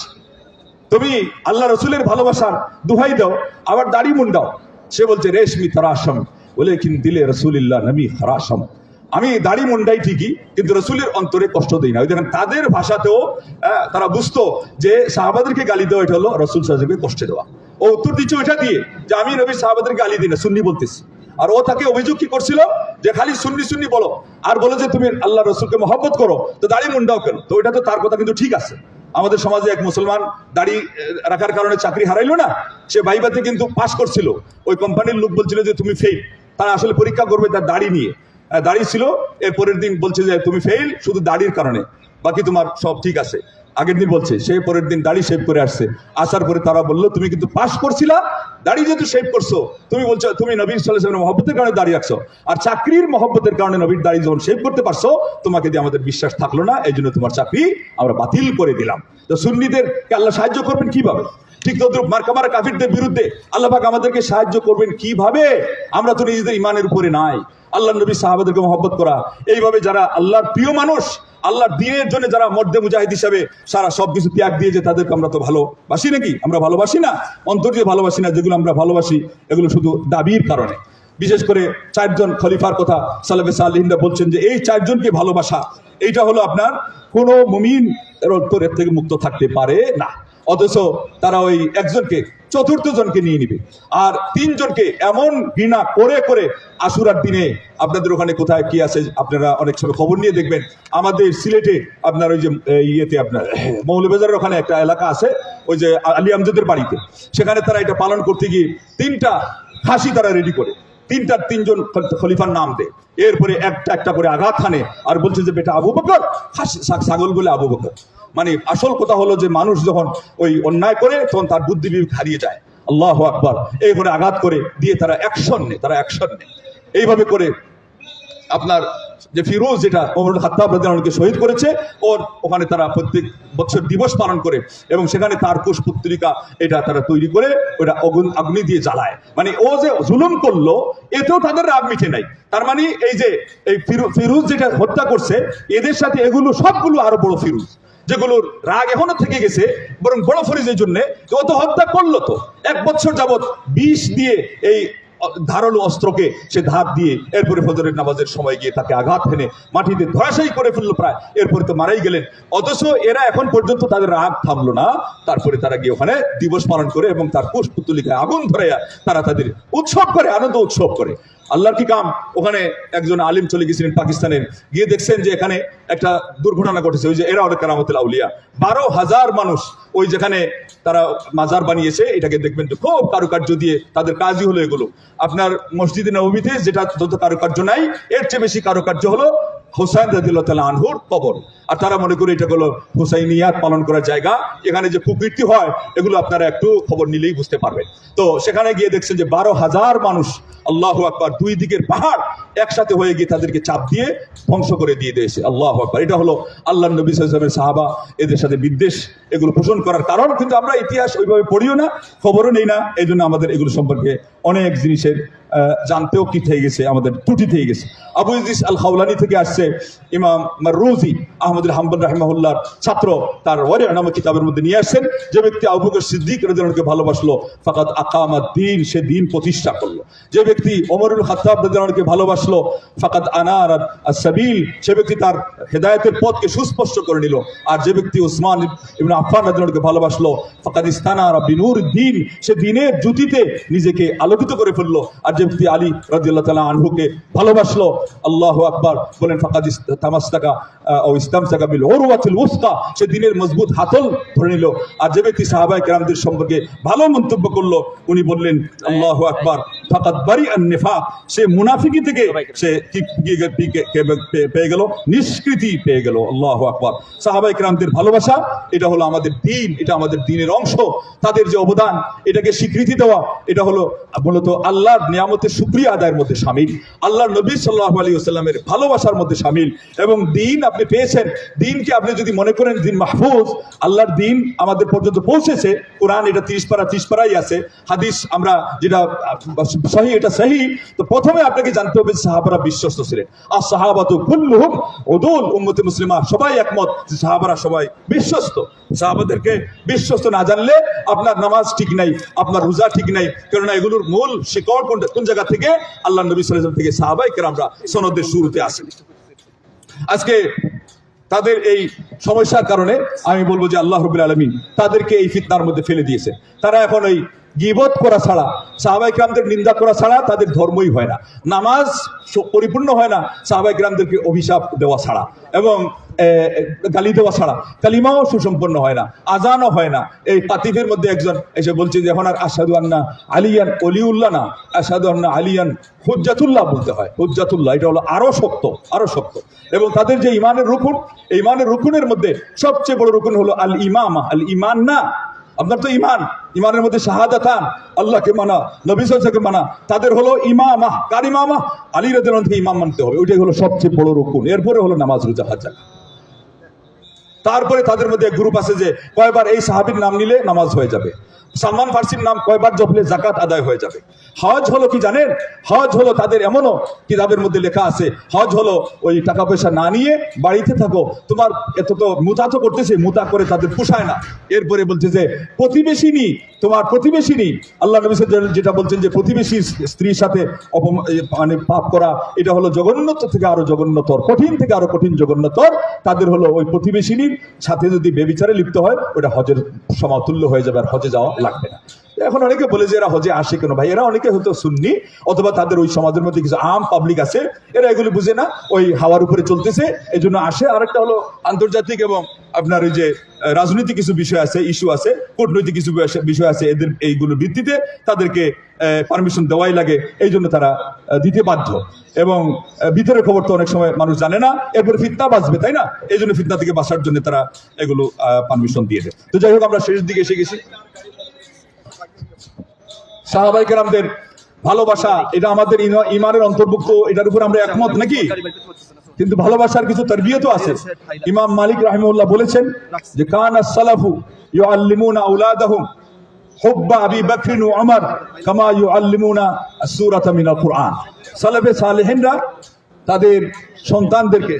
তুমি আল্লাহ রসুলের ভালোবাসার দোহাই দাও, আবার দাড়ি মুন্ডাও। সে বলছে রেশমি তারাশম বলে, কিন্তু দিলে রসুলিল্লাহ নবী হারাসম, আমি দাড়ি মুন্ডাই ঠিকই, কিন্তু রসুলের অন্তরে কষ্ট দিই না। ওই দেখেন তাদের ভাষাতেও তারা বুঝতো যে সাহাবাদেরকে গালি দেওয়া এটা হলো রসুল সাহেবকে কষ্ট দেওয়া। ও উত্তর দিচ্ছে ওইটা দিয়ে যে আমি নবী সাহাবাদেরকে গালি দিই না, সুন্নি বলতেছি। আর ও তাকে অভিযোগ কি করছিল যে খালি সুন্নি বলো, আর বলো যে তুমি আল্লাহ রসুলকে মহব্বত করো, তো দাড়ি মুন্ডাও কেন? তো ওইটা তো তার কথা কিন্তু ঠিক আছে। আমাদের সমাজে এক মুসলমান দাড়ি রাখার কারণে চাকরি হারাইলো না, সে ভাইবাতে কিন্তু পাশ করছিল, ওই কোম্পানির লোক বলছিল যে তুমি ফেল। তারা আসলে পরীক্ষা করবে তার দাড়ি নিয়ে, দাড়ি ছিল। এর পরের দিন বলছে যে তুমি ফেল শুধু দাড়ির কারণে, বাকি তোমার সব ঠিক আছে। আগের দিন বলছে, সে পরের দিন দাড়ি শেভ করে আসছে। আসার পরে তারা বললো তুমি কিন্তু পাশ করছিলা, দাড়ি যেহেতু শেভ করছো, তুমি বলছো তুমি নবী সাল্লাল্লাহু আলাইহি ওয়াসাল্লামের মহব্বতের কারণে দাড়ি রাখছো, আর চাকরির মহব্বতের কারণে নবীর দাড়ি যখন শেভ করতে পারছো, তোমাকে দিয়ে আমাদের বিশ্বাস থাকলো না, এই জন্য তোমার চাকরি আমরা বাতিল করে দিলাম। তো সুন্নিদেরকে আল্লাহ সাহায্য করবেন কিভাবে? ঠিক তদ্রুপ মার্কামারা কাফিরদের বিরুদ্ধে আল্লাহ পাক আমাদেরকে সাহায্য করবেন কিভাবে? আমরা তো নিজেদের ইমানের উপরে নাই। আল্লাহ নবী সাহাবাদেরকে মহব্বত করা, এইভাবে যারা আল্লাহর প্রিয় মানুষ, আল্লাহর দ্বীনের জন্য যারা মর্দে মুজাহিদ হিসাবে সারা সবকিছু ত্যাগ দিয়ে, যে তাদেরকে আমরা তো ভালোবাসি নাকি? আমরা ভালোবাসি না, অন্তর দিয়ে ভালোবাসি না। যেগুলো আমরা ভালোবাসি এগুলো শুধু দাবির কারণে। বিশেষ করে 4 জন খলিফার কথা সালাফে সালেহিনরা বলছেন যে এই 4 জনকে ভালোবাসা, এইটা হলো আপনার কোনো মুমিন এর অন্তরের থেকে মুক্ত থাকতে পারে না। অথচ তারা ওই একজনকে চতুর্থ জনকে নিয়ে নিবে, আর 3 জনকে এমন ঘৃণা করে করে আশুরার দিনে আপনাদের ওখানে কোথায় কি আছে আপনারা অনেক সময় খবর নিয়ে দেখবেন। আমাদের সিলেটে আপনার ওই যে ইয়েতে আপনার মৌলভীবাজারের ওখানে একটা এলাকা আছে, ওই যে আলী আমজাদের বাড়িতে, সেখানে তারা এটা পালন করতে গিয়ে 3টা ফাঁসি তারা রেডি করে 3জন খলিফার নাম দেয়, এরপরে একটা একটা করে আঘাত হানে আর বলছে যে বেটা আবু বকর, ছাগল বলে আবু বকর। মানে আসল কথা হলো যে মানুষ যখন ওই অন্যায় করে তখন তার বুদ্ধি বিবেক হারিয়ে যায়। আল্লাহু আকবার। এই করে আঘাত করে দিয়ে তারা অ্যাকশন নেয়, এইভাবে করে আপনার যে ফিরোজ যেটা ওমর খাত্তাব রাদিয়াল্লাহু আনহুকে শহীদ করেছে, ওর ওখানে তারা প্রত্যেক বছর দিবস পালন করে এবং সেখানে তার কুশপুত্রিকা এটা তারা তৈরি করে ওটা অগ্নি দিয়ে জ্বালায়। মানে ও যে জুলুম করলো এতেও তাদের রাগ মিটে নাই। তার মানে এই যে এই ফিরোজ যেটা হত্যা করছে, এদের সাথে এগুলো সবগুলো আরো বড় ফিরোজ, যেগুলোর রাগ এখনো থেকে গেছে, বরং বড় ফরিজের জন্য ও তো হত্যা করলো, তো 1 বছর যাবত বিষ দিয়ে এই ধারালো অস্ত্রকে সে ধাপ দিয়ে এরপরে ফজরের নামাজের সময় গিয়ে তাকে আঘাত হেনে মাটিতে ধরাশায়ী করে ফেললো প্রায়, এরপরে তো মারাই গেলেন। অথচ এরা এখন পর্যন্ত তাদের রাগ থামলো না, তারপরে তারা গিয়ে ওখানে দিবস পালন করে এবং তার কুশপুত্তলিকায় আগুন ধরে তারা তাদের উৎসব করে, আনন্দ উৎসব করে। আল্লাহর কি কাম, ওখানে একজন আলিম চলে গেছিলেন পাকিস্তানের, গিয়ে দেখছেন যে এখানে একটা দুর্ঘটনা ঘটেছে, ওই যে এরা অনেক কারামতুল আউলিয়া 12,000 মানুষ ওই যেখানে তারা মাজার বানিয়েছে, এটাকে দেখবেন যে খুব কারুকার্য দিয়ে তাদের কাজই হলো এগুলো। আপনার মসজিদে নববীতে যেটা যত কারুকার্য নাই, এর চেয়ে বেশি কারুকার্য হলো হুসাইন রাদিয়াল্লাহু তাআলা আনহুর কবর, আর তারা মনে করে এটা হলো হুসাইনিয়াত পালন করার জায়গা। এখানে যে কুকীর্তি হয় এগুলো আপনারা একটু খবর নিলেই বুঝতে পারবেন। তো সেখানে গিয়ে দেখছেন যে 12,000 মানুষ, আল্লাহু আকবার, 2 দিকের পাহাড় একসাথে হয়ে গিয়ে তাদেরকে চাপ দিয়ে ধ্বংস করে দিয়ে দিয়েছে। আল্লাহু আকবার। এটা হলো আল্লাহর নবী সাল্লাল্লাহু আলাইহি ওয়াসাল্লামের সাহাবা এদের সাথে বিদ্বেষ এগুলো পোষণ করার কারণ। কিন্তু আমরা ইতিহাস ওইভাবে পড়িও না, খবরও নেই না, এই জন্য আমাদের এগুলো সম্পর্কে অনেক জিনিসের জানতেও কি থেকে গেছে, আমাদের ত্রুটি থেকে গেছে। আবু ইদ্রিস আল খাওলানি থেকে আসছে, ইমাম মাররুজি আহমদুল হাম্বল রাহিমাহুল্লাহর ছাত্র, তার ওয়ারি' নামক কিতাবের মধ্যে নিয়ে আসছেন, যে ব্যক্তি আবু বকর সিদ্দিক রাদিয়াল্লাহু আনহুকে ভালোবাসলো ফাকাদ আকামাদ দ্বীন, সে দ্বীন প্রতিষ্ঠা করলো। যে ব্যক্তি ওমরুল খাত্তাব রাদিয়াল্লাহু আনহুকে ভালোবাসলো ফাকাদ আনারাত আস-সাবিল, সে ব্যক্তি তার হেদায়েতের পথকে সুস্পষ্ট করে নিল। আর যে ব্যক্তি উসমান ইবনে আফফান রাদিয়াল্লাহু আনহুকে ভালোবাসলো ফাকাদ ইস্তানারা বিনুরিদ দ্বীন, সে দ্বীনের জ্যোতিতে নিজেকে আলোকিত করে ফেললো। আর যে ব্যক্তি আলী রাদিয়াল্লাহু তাআলা আনহুকে ভালোবাসলো, আল্লাহু আকবার বলেন, ফাকাদ তামাসসাকা ও ইসতামসাকা বিল উরওয়াতিল উসকা, সে দ্বীনের মজবুত হাতল ধরে নিল। আর যে ব্যক্তি সাহাবায়ে কেরামদের সম্পর্কে ভালো মন্তব্য করলো, উনি বললেন আল্লাহু আকবার, ফাকাদ বারিআন নিফাক, সে মুনাফিকি থেকে সে পেয়ে গেল, নিষ্কৃতি পেয়ে গেল। আল্লাহু আকবার। সাহাবায়ে কেরামদের ভালোবাসা এটা হলো আমাদের দ্বীন, এটা আমাদের দ্বীনের অংশ। তাদের যে অবদান এটাকে স্বীকৃতি দেওয়া, এটা হলো মূলত আল্লাহর নিয়ামতের শুকরিয়া আদায়ের মধ্যে শামিল, আল্লাহর নবী সাল্লাল্লাহু আলাইহি ওয়াসাল্লামের ভালোবাসার মধ্যে শামিল। এবং দ্বীন আপনি পেয়েছেন, দ্বীনকে আপনি যদি মনে করেন দ্বীন মাহফুজ, আল্লাহর দ্বীন আমাদের পর্যন্ত পৌঁছেছে, কোরআন এটা 30 পারাই আছে, হাদিস আমরা যেটা সহি এটা সহি। তো প্রথমে আপনাকে জানতে হবে সাহাবারা বিশ্বস্ত ছিলেন। আর সাহাবাতু কুল্লুহুম উদুল, উম্মতে মুসলিমা সবাই একমত যে সাহাবারা সবাই বিশ্বস্ত। সাহাবাদেরকে বিশ্বস্ত না জানলে আপনার নামাজ ঠিক নাই, আপনার রোজা ঠিক নাই, কেননা এগুলোর মূল শিকড় কোন জায়গা থেকে? আল্লাহ নবী সাল্লাল্লাহু আলাইহি ওয়াসাল্লাম থেকে সাহাবায়ে কেরামরা সনদের শুরুতে আসেন। আজকে তাদের এই সমস্যার কারণে আমি বলবো যে আল্লাহ রাব্বুল আলামিন তাদেরকে এই ফিতনার মধ্যে ফেলে দিয়েছে। তারা এখন এই গীবত করা ছাড়া, সাহাবায়ে কেরামদের নিন্দা করা ছাড়া তাদের ধর্মই হয় না, নামাজ পরিপূর্ণ হয় না সাহাবায়ে কেরামদেরকে অভিশাপ দেওয়া ছাড়া, এবং গালি দেওয়া ছাড়া কালিমাও সুসম্পন্ন হয় না, আজানও হয় না। এই কাতিফের মধ্যে একজন এসে বলছে যে এখন আর আশহাদু আন্না আলিয়ান ওলিউল্লাহ না, আশহাদু আন্না আলিয়ান হুজ্জাতুল্লাহ বলতে হয়। হুজ্জাতুল্লাহ এটা হলো আরো শক্ত। এবং তাদের যে ইমানের রুকুন, এই ইমানের রুকুনের মধ্যে সবচেয়ে বড় রুকুন হলো আল ইমামা। আল ইমান না, আপনার তো ইমানের মধ্যে শাহাদাতান, আল্লাহকে মানা, নবী সাল্লাল্লাহু আলাইহি ওয়াসাল্লামকে মানা, তাদের হলো ইমামা। কার ইমামা? আলী রাদিয়াল্লাহু আনহু ইমাম মানতে হবে, ওইটাই হলো সবচেয়ে বড় রুকুন। এরপরে হলো নামাজ, রোজা, হজ। তারপরে তাদের মধ্যে এক গ্রুপ আছে যে কয়বার এই সাহাবীর নাম নিলে নামাজ হয়ে যাবে, সালমান ফার্সির নাম কয়বার জপলে জাকাত আদায় হয়ে যাবে। হজ হলো কি জানেন? হজ হলো তাদের এমনও কিতাবের মধ্যে লেখা আছে, হজ হলো ওই টাকা পয়সা না নিয়ে বাড়িতে থাকো, তোমার এত তো মুতা তো করতেছে, মুতা করে তাদের পোষায় না। এরপরে বলছে যে প্রতিবেশিনী, তোমার প্রতিবেশিনী, আল্লাহ নবী যেটা বলছেন যে প্রতিবেশীর স্ত্রীর সাথে মানে পাপ করা, এটা হলো জঘন্যতর থেকে আরো জঘন্যতর, কঠিন থেকে আরো কঠিন জঘন্যতর। তাদের হলো ওই প্রতিবেশিনীর সাথে যদি বেবিচারে লিপ্ত হয়, ওটা হজের সমতুল্য হয়ে যাবে, আর হজে যাওয়া লাগবে না। এখন অনেকে বলে যে এরা হজে আসে কেন ভাই, এরা অনেকে হয়তো সুন্নি অথবা তাদের ওই সমাজের মধ্যে কিছু আম পাবলিক আছে, এরা এগুলো বুঝে না, ওই হাওয়ার উপরে চলতেছে এই জন্য আসে। আরেকটা হলো আন্তর্জাতিক এবং আপনার ওই যে রাজনৈতিক কিছু বিষয় আছে, ইস্যু আছে, কূটনৈতিক কিছু বিষয় আছে, এদের এইগুলোর ভিত্তিতে তাদেরকে পারমিশন দেওয়াই লাগে, এই জন্য তারা দিতে বাধ্য। এবং ভিতরের খবর তো অনেক সময় মানুষ জানে না, এরপরে ফিতনা বাঁচবে, তাই না? এই জন্য ফিতনা থেকে বাঁচার জন্য তারা এগুলো পারমিশন দিয়ে দেয়। তো যাই হোক, আমরা শেষের দিকে এসে গেছি। সাহাবায়ে কেরামদের ভালোবাসা এটা আমাদের ইমানের অন্তর্ভুক্ত, এটার উপর আমরা একমত নাকি? কিন্তু ভালোবাসার কিছু তারবিয়তও আছে। ইমাম মালিক রাহিমাহুল্লাহ বলেছেন যে কানা সালাফু ইউআল্লিমুনা আওলাদাহুম হুব্বা আবি বকর ওয়া উমর কামা ইউআল্লিমুনা আস-সূরাতা মিনাল কুরআন। সালাফে সালেহিনরা তাদের সন্তানদেরকে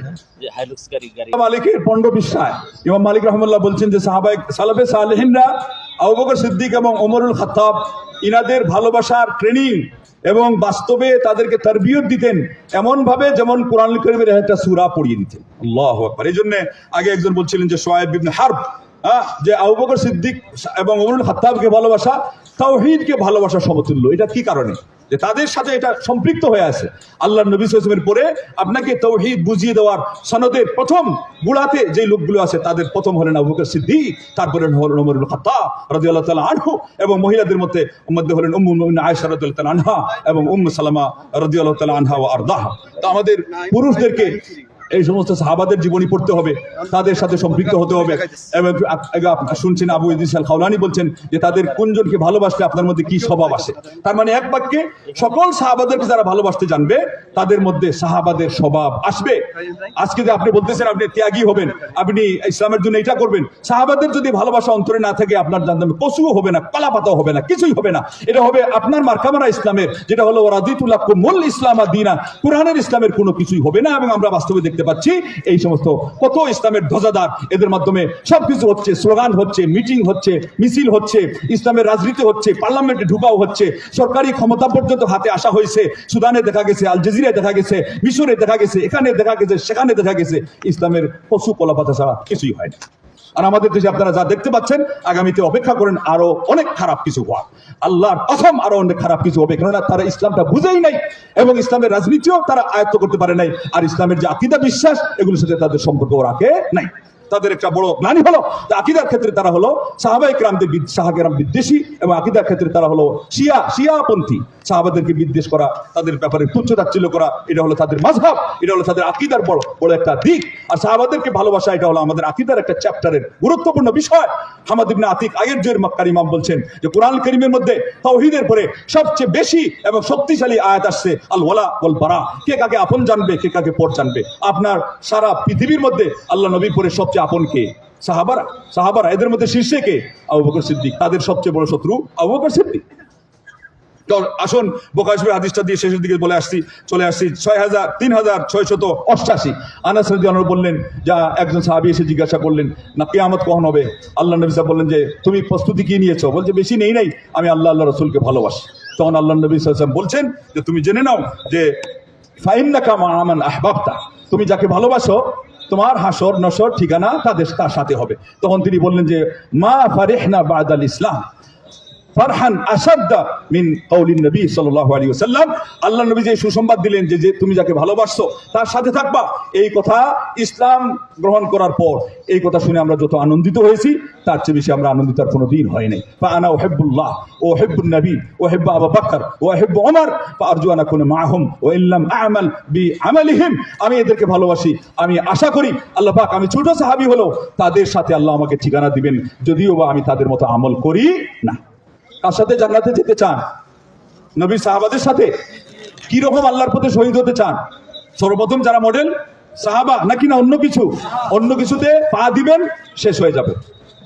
মালিকের পণ্ড বিশ্বায় ইমাম মালিক রাহিমাহুল্লাহ বলছেন যে সালাফে সালেহিনরা আবু বকর সিদ্দিক এবং ওমরুল খাত্তাব ইনাদের ভালোবাসার ট্রেনিং এবং বাস্তবে তাদেরকে তারবিয়ত দিতেন এমন ভাবে যেমন কোরআনুল কারীমের একটা সূরা পড়িয়ে দিতেন। আল্লাহু আকবার। এই জন্য আগে একজন বলছিলেন যে শুআয়ব ইবনে হারব, যে আবু বকর সিদ্দিক এবং ওমরুল খাত্তাবকে ভালোবাসা তাওহীদকে ভালোবাসা সমতুল্য। এটা কি কারণে? যে তাদের সাথে এটা সম্পৃক্ত হয়ে আছে। আল্লাহর নবী সাল্লাল্লাহু আলাইহি ওয়াসাল্লামের পরে আপনাকে তাওহীদ বুঝিয়ে দেওয়ার সনদের প্রথম গুড়াতে যে লোকগুলো আছে তাদের প্রথম হলেন আবু বকর সিদ্দিক, তারপরে হলেন ওমর ইবনে খাত্তাব রাদিয়াল্লাহু তাআলা আনহু, এবং মহিলাদের মধ্যে হলেন উম্মুল মুমিনিন আয়েশা রাদিয়াল্লাহু তাআলা আনহা এবং উম্মু সালামা রাদিয়াল্লাহু তাআলা আনহা ওয়া আরদাহা। তো আমাদের পুরুষদেরকে এই সমস্ত সাহাবাদের জীবনী পড়তে হবে, তাদের সাথে সম্পৃক্ত হতে হবে। এবং শুনছেন আবু ইদ্রিস আল খাওলানি বলছেন যে তাদের কোনজনকে ভালোবাসলে আপনার মধ্যে কি স্বভাব আসে। তার মানে এক বাক্যে সকল সাহাবাদেরকে যারা ভালোবাসতে জানবে তাদের মধ্যে সাহাবাদের স্বভাব আসবে। আজকে যে আপনি বলতেছেন আপনি ত্যাগী হবেন, আপনি ইসলামের জন্য এটা করবেন, সাহাবাদের যদি ভালোবাসা অন্তরে না থাকে আপনার জানতে কচুও হবে না, কলা পাতাও হবে না, কিছুই হবে না। এটা হবে আপনার মার্কামারা ইসলামের, যেটা হলো রাদিতু লাকুমুল ইসলামা দীনা, কুরআনের ইসলামের কোনো কিছুই হবে না। এবং আমরা বাস্তবে দেখতে পাচ্ছি এই সমস্ত কত ইসলামের ধ্বজাদার, এদের মাধ্যমে সবকিছু হচ্ছে, স্লোগান হচ্ছে, মিটিং হচ্ছে, মিছিল হচ্ছে, ইসলামের রাজনীতি হচ্ছে, পার্লামেন্টে ঢুকাও হচ্ছে, সরকারি ক্ষমতা পর্যন্ত হাতে আসা হয়েছে। সুদানে দেখা গেছে, আল জাজিরায় দেখা গেছে, মিশরে দেখা গেছে, এখানে দেখা গেছে, সেখানে দেখা গেছে, ইসলামের কচু কলাপাতা ছাড়া কিছুই হয় না। আর আমাদের দেশে আপনারা যা দেখতে পাচ্ছেন, আগামীতে অপেক্ষা করেন আরো অনেক খারাপ কিছু হওয়ার। আল্লাহর কসম আরো অনেক খারাপ কিছু হবে, কেননা তারা ইসলামটা বুঝেই নাই এবং ইসলামের রাজনীতিও তারা আয়ত্ত করতে পারে নাই, আর ইসলামের যে আকীদা বিশ্বাস এগুলোর সাথে তাদের সম্পর্ক রাখে নাই। তাদের একটা বড় গ্লানি হলো যে আকীদার ক্ষেত্রে তারা হলো সাহাবায়ে কেরামদের বিদ্বেষী, এবং আকীদার ক্ষেত্রে তারা হলো শিয়াপন্থী। সাহাবাদেরকে বিদ্বেষ করা, তাদের ব্যাপারে তুচ্ছ-তাচ্ছিল্য করা, এটা হলো তাদের মাযহাব, এটা হলো তাদের আকীদার বড় বড় একটা দিক। আর সাহাবাদেরকে ভালোবাসা এটা হলো আমাদের আকীদার একটা চ্যাপ্টারের গুরুত্বপূর্ণ বিষয়। হামাদ ইবনে আতিক আগের জয়ের মক্কার ইমাম বলছেন যে কোরআন কারীমের মধ্যে তাওহীদের পরে সবচেয়ে বেশি এবং শক্তিশালী আয়াত আসছে আল ওয়ালা ওয়াল বারা, কে কাকে আপন জানবে, কে কাকে পর জানবে। আপনার সারা পৃথিবীর মধ্যে আল্লাহ নবীর পরে সবচেয়ে আপন কে? সাহাবারা। এদের মধ্যে শীর্ষে কে? আবু বকর সিদ্দিক। তাদের সবচেয়ে বড় শত্রু আবু বকর সিদ্দিক। আসুন বুখারী শরীফের হাদিসটা দিয়ে শেষের দিকে চলে আসছি 3688। আনাস রাদিয়াল্লাহু আনহু বললেন, যা একজন সাহাবী এসে জিজ্ঞাসা করলেন না কিয়ামত কখন হবে। আল্লাহ নবী সাল্লাল্লাহু আলাইহি ওয়াসাল্লাম বললেন যে তুমি প্রস্তুতি কি নিয়েছো? বলছে বেশি নেই নাই, আমি আল্লাহ রাসূলকে ভালোবাসি। তখন আল্লাহ নবী সাল্লাল্লাহু আলাইহি ওয়াসাল্লাম বলছেন যে তুমি জেনে নাও যে ফাইন্নাকা মা মান আহবাবতা, তুমি যাকে ভালোবাসো তোমার হাসর নসর ঠিকানা তার সাথে হবে। তখন তিনি বললেন যে মা ফারিহনা বাদাল ইসলাম ফারহান আসাদ্দা মিন কাউলিন নবী সাল্লাল্লাহু আলাইহি ওয়াসাল্লাম। আল্লাহ নবী যে সুসংবাদ দিলেন যে তুমি যাকে ভালোবাসছো তার সাথে থাকবা, এই কথা ইসলাম গ্রহণ করার পর এই কথা শুনে আমরা যত আনন্দিত হয়েছি তার চেয়ে বেশি আমরা আনন্দিত আর কোনোদিন হয় নাই। ফাআনা উহিব্বুল্লাহ ওয়া উহিব্বুন নবী ওয়া উহিব্বু আবু বকর ওয়া উহিব্বু ওমর ফাআরজু আন আকুনা মাআহুম ওয়া ইল্লাম আ'মাল বিআমালিহিম। আমি এদেরকে ভালোবাসি, আমি আশা করি আল্লাহ পাক আমি ছোট সাহাবী হলেও তাদের সাথে আল্লাহ আমাকে ঠিকানা দিবেন, যদিও বা আমি তাদের মতো আমল করি না। কার সাথে জান্নাতে যেতে চান? নবী সাহাবাদের সাথে। কি রকম আল্লাহর পথে শহীদ হতে চান? সর্বপ্রথম যারা মডেল সাহাবা, নাকি না অন্য কিছু? অন্য কিছুতে পা দিবেন শেষ হয়ে যাবে।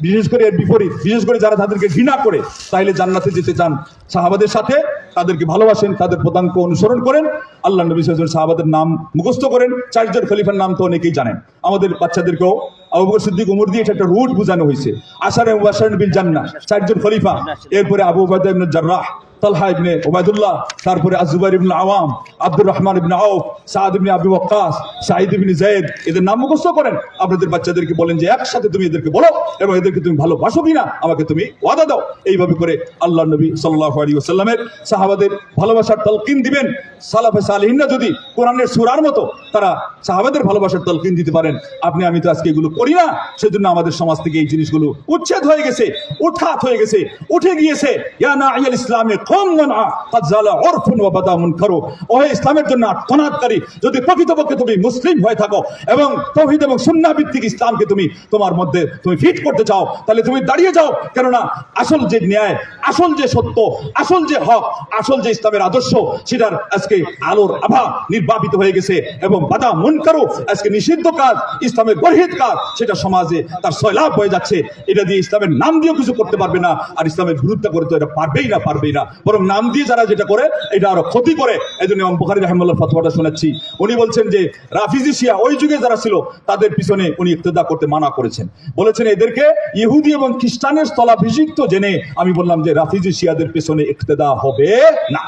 বিশেষ করে এর বিপরীত, বিশেষ করে যারা তাদেরকে ঘৃণা করে, তাইলে জান্নাতে যেতে চান সাহাবাদের সাথে, তাদেরকে ভালোবাসেন, তাদের পদাঙ্ক অনুসরণ করেন। আল্লাহ নবী সাল্লাল্লাহু আলাইহি ওয়াসাল্লাম সাহাবাদের নাম মুখস্থ করেন। 4 জন খলিফার নাম তো অনেকেই জানেন, আমাদের বাচ্চাদেরকেও আবু বকর সিদ্দিক ওমর দিয়ে এটা একটা রুট বোঝানো হয়েছে। আশারে মুবাশশিরিন বিল জান্নাহ 4 জন খলিফা, এরপরে আবু উবাইদা ইবনে জাররাহ, তালহা ইবনে উবাইদুল্লাহ, তারপরে আজ-জুবাইর ইবনে আওয়াম, আব্দুর রহমান ইবনে আউফ, সাদ ইবনে আবি ওয়াক্কাস, সাঈদ ইবনে যায়েদ, এদের নাম মুখস্থ করেন। আপনাদের বাচ্চাদেরকে বলেন যে একসাথে তুমি এদেরকে বলো এবং এদেরকে তুমি ভালোবাসো কিনা আমাকে তুমি ওয়াদা দাও। এইভাবে করে আল্লাহ নবী সাল্লাল্লাহু আলাইহি ওয়াসাল্লামের সাহাবাদের ভালোবাসার তালকিন দিবেন। সালাফে সালেহিনরা যদি কোরআনের সূরার মতো তারা সাহাবাদের ভালোবাসার তালকিন দিতে পারেন, আপনি আমি তো আজকে এগুলো করি না, সেজন্য আমাদের সমাজ থেকে এই জিনিসগুলো উচ্ছেদ হয়ে গেছে, উৎখাত হয়ে গেছে, উঠে গিয়েছে। ইয়া নাইয়াল ইসলামে কুম ওয়া কাদ জালা উরফুন ওয়া বাদা মুনকারু। ওহে ইসলামের জন্য আত্মনাদকারী, যদি প্রকৃতপক্ষে তুমি মুসলিম হয়ে থাকো এবং তাওহীদ এবং সুন্নাহ ভিত্তিক ইসলামকে তুমি তোমার মধ্যে তুমি ফিট করতে চাও, তাহলে তুমি দাঁড়িয়ে যাও। কেননা আসল যে ন্যায়, আসল যে সত্য, আসল যে হক, আসল যে ইসলামের আদর্শ, সেটার আজকে আলোর আভা নির্বাপিত হয়ে গেছে এবং বাদা মুনকারু, আজকে নিষিদ্ধ কাজ, ইসলামের গর্হিত কাজ, সেটা সমাজে তার সয়লাভ হয়ে যাচ্ছে। এটা দিয়ে ইসলামের নাম দিয়েও কিছু করতে পারবে না, আর ইসলামের বিরুদ্ধে করে তো এটা পারবেই না, বরং নাম দিয়ে যারা যেটা করে এটা আরো ক্ষতি করে। এই জন্য ইমাম বুখারী রাহিমাহুল্লাহ ফতোয়াটা শোনাচ্ছি। উনি বলছেন যে রাফিজি শিয়া ওই যুগে যারা ছিল তাদের পিছনে উনি ইক্তেদা করতে মানা করেছেন, বলেছেন এদেরকে ইহুদি এবং খ্রিস্টানের স্থলাভিষিক্ত জেনে আমি বললাম যে রাফিজি শিয়াদের পিছনে ইক্তেদা হবে না।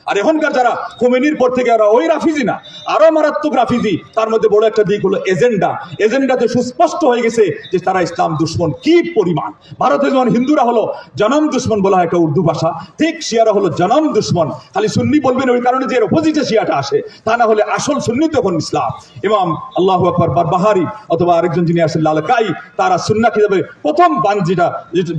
আর এখনকার যারা খোমেনির পর থেকে ওই রাফিজি না, আরো মারাত্মক রাফিজি। তার মধ্যে বড় একটা দিক হলো এজেন্ডাতে সুস্পষ্ট হয়ে গেছে যে তারা ইসলাম দুশ্মন কি পরিমাণ। ভারতে যেমন হিন্দুরা হলো জনম দুশ্মন বলা হয় একটা উর্দু ভাষা, ঠিক শিয়ারা হলো জনম দুশ্মন। খালি সুন্নি বলবেন ওই কারণে যে এর অপোজিটে শিয়াটা আসে, তা না হলে আসল সুন্নি তখন ইসলাম। ইমাম আল্লাহু আকবার বারবাহারি অথবা আরেকজন যিনি আসেন লালকাই, তারা সুন্নাহ কিতাবে প্রথম বান যেটা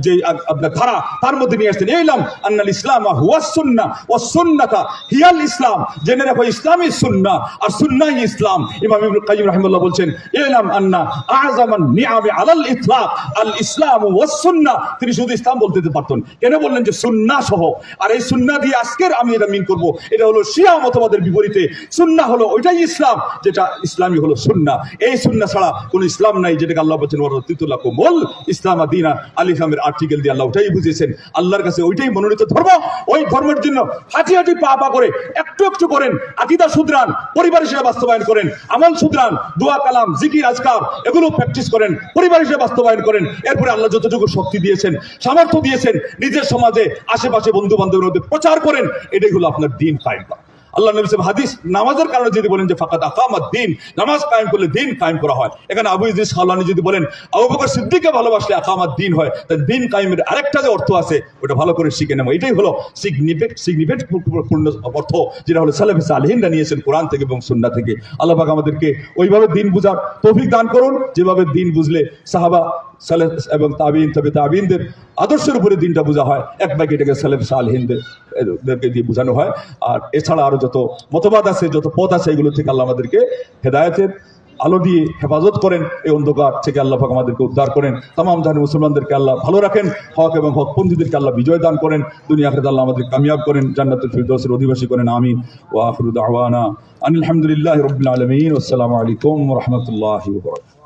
যে আপনার ধারা তার মধ্যে নিয়ে আসছেন ইলাম আন্নাল ইসলাম হুয়াস সুন্নাহ ওয়াস সুন্নাতা হিয়াল ইসলাম। জেনে রাখো ইসলামই সুন্নাহ আর সুন্নাহই ইসলাম। ইমাম ইবনে কাইয়্যিম রাহিমাহুল্লাহ বলছেন ইলাম আন্না আযামান নিআমি আলাল ইতলাক আল ইসলাম ওয়াস সুন্নাহ। তিনি শুধু ইসলাম বলতে পারতেন, কেন বললেন যে সুন্নাহ সহ। আর এই সুন্নাহ দিয়ে আজকের আমি এটা মিন করব, এটা হলো শিয়া মতবাদের বিপরীতে। সুন্নাহ হলো ওইটাই ইসলাম, যেটা ইসলামই হলো সুন্নাহ। এই সুন্নাহ ছাড়া কোনো ইসলাম নাই, যেটাকে আল্লাহ বলেছেন ওয়ারাতিতুল্লাকুমুল ইসলাম দীনা। আল ইসলামের আর্টিকেল দিয়ে আল্লাহ ওইটাই বুঝিয়েছেন। আল্লাহর কাছে ওইটাই মনোনীত ধর্ম। ওই ধর্মের জন্য হাঁটি হাঁটি পা পা করে একটু একটু করেন, আকীদা শুধরান, পরিবার হিসেবে বাস্তবায়ন করেন, আমল শুধরান, দোয়া কালাম জিকির আজকার এগুলো প্র্যাকটিস করেন, পরিবার হিসেবে বাস্তবায়ন করেন। এরপরে আল্লাহ যতটুকু শক্তি দিয়েছেন, সামর্থ্য দিয়েছেন, নিজের সমাজে আশেপাশে বন্ধু বান্ধবের মধ্যে প্রচার করেন। এটাই হলো আপনার দ্বীন কায়েম করা। আল্লাহ নবী সাহেব হাদিস নামাজের কারণে যদি বলেন যে ফাকাদ আকামাদ দ্বীন, নামাজ কায়েম করলে দ্বীন কায়েম করা হয়। এখানে আবু ইদ্রিস খাওলানী যদি বলেন আবু বকর সিদ্দিককে ভালোবাসলে আকামাদ দ্বীন হয়, তাহলে দ্বীন কায়েমের আরেকটা যে অর্থ আছে ওটা ভালো করে শিখে নেব। এটাই হলো সিগনিফিকেন্ট পূর্ণ অর্থ, যেটা হলো সালেফে সালেহিনরা নিয়েছেন কোরআন থেকে এবং সুন্নাহ থেকে। আল্লাহ পাক আমাদেরকে ওইভাবে দ্বীন বুঝার তৌফিক দান করুন, যেভাবে দ্বীন বুঝলে সাহাবা সালেফ এবং তাবিঈন তবে তাবিঈনদের আদর্শের উপরে দিনটা বোঝা হয়। এক বাক্যে এটাকে সালেফ সালেহিনদেরকে দিয়ে বোঝানো হয়। আর এছাড়া আরো যত মতবাদ আছে, যত পথ আছে, এগুলো থেকে আল্লাহ আমাদেরকে হেদায়েতের আলো দিয়ে হেফাজত করেন। এই অন্ধকার থেকে আল্লাহ পাক আমাদেরকে উদ্ধার করেন। তামাম জাহানের মুসলমানদেরকে আল্লাহ ভালো রাখেন, হক এবং হকপন্থীদেরকে আল্লাহ বিজয় দান করেন, দুনিয়া আখিরাতে আল্লাহ আমাদের কামিয়াব করেন, জান্নাতুল ফিরদৌসের অধিবাসী করেন। আমিন। ওয়া আখিরু দাওয়ানা আনিল হামদুলিল্লাহি রাব্বিল আলামিন। আসসালামু আলাইকুম ওয়া রাহমাতুল্লাহি ওয়া বারাকাতুহু।